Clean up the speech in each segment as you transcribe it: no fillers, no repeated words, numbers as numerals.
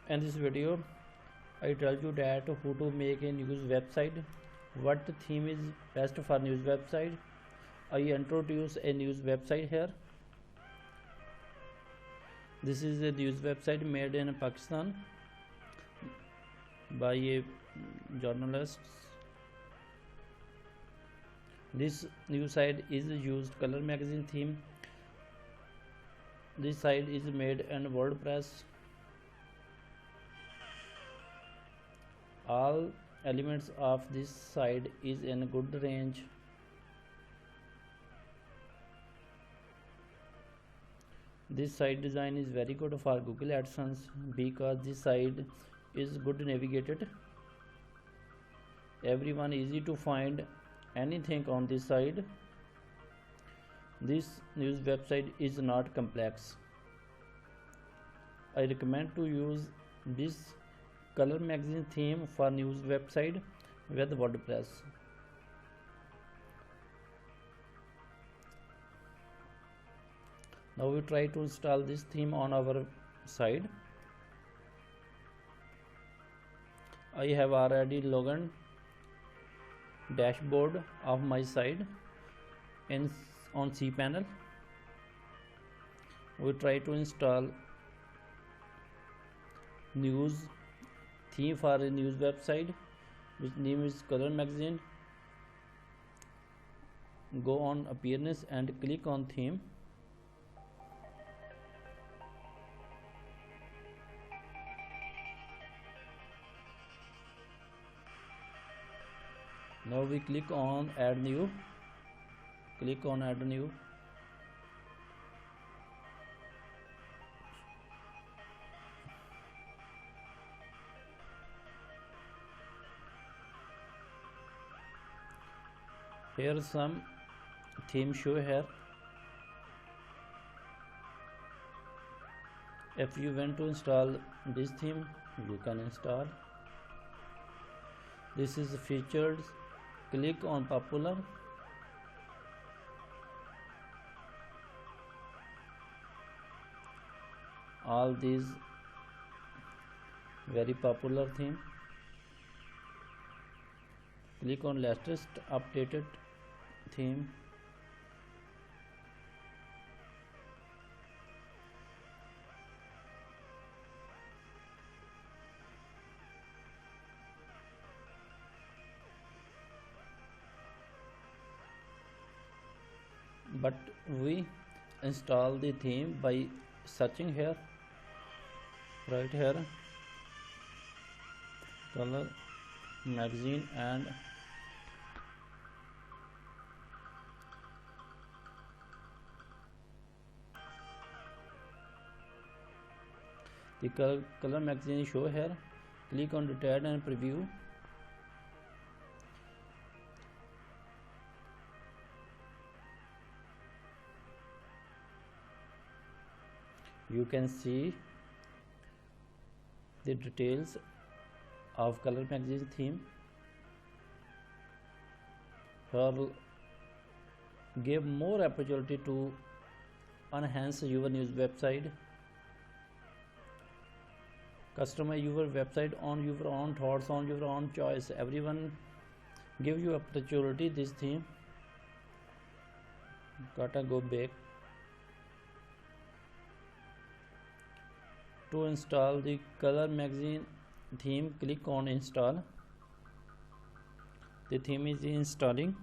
In this video, I tell you that how to make a news website, what theme is best for news website. I introduce a news website here. This is a news website made in Pakistan by a journalist. This news site is used color magazine theme. This site is made in WordPress. All elements of this site is in good range. This site design is very good for Google AdSense because this site is good navigated. Everyone easy to find anything on this site. This news website is not complex. I recommend to use this color magazine theme for news website with WordPress. Now we try to install this theme on our site. I have already logged in dashboard of my site on cPanel. We try to install news theme for a news website which name is color magazine. Go on appearance and click on theme. Now we click on add new. Click on add new. Here some theme show here. If you want to install this theme, you can install. This is featured. Click on popular. All these very popular theme. Click on latest updated theme. But we install the theme by searching here, right here, color magazine, and the color magazine show here. Click on detail and preview. You can see the details of color magazine theme. Here give more opportunity to enhance your news website. Customize your website on your own thoughts, on your own choice. Everyone give you opportunity this theme. Gotta go back. To install the color magazine theme, click on install. The theme is installing.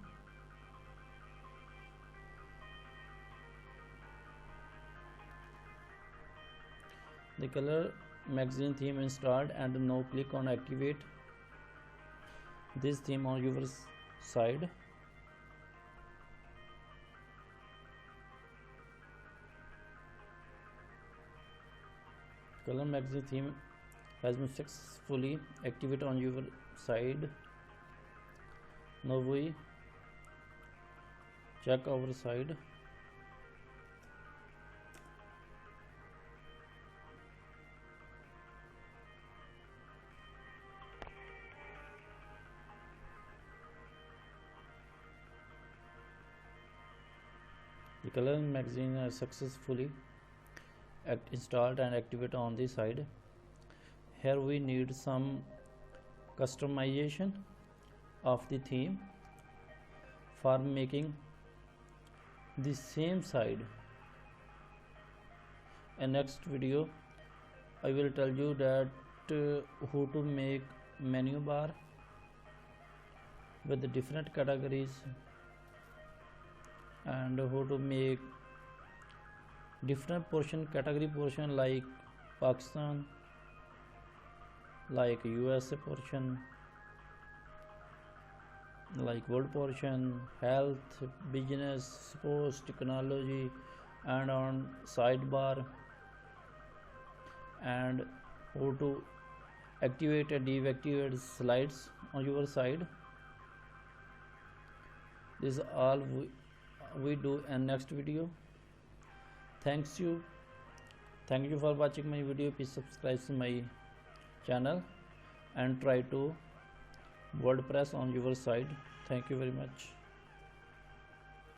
The color magazine theme installed, and now click on activate this theme on your side. Color magazine theme has been successfully activated on your side. Now we check our side. The color magazine is successfully installed and activated on the side. Here we need some customization of the theme for making the same side. In next video I will tell you that how to make menu bar with the different categories, and how to make different category portion like Pakistan, like USA portion, like world portion, health, business, sports, technology, and on sidebar, and how to activate and deactivate slides on your side. This is all we do in next video. Thank you for watching my video. Please subscribe to my channel and try to WordPress on your side. Thank you very much.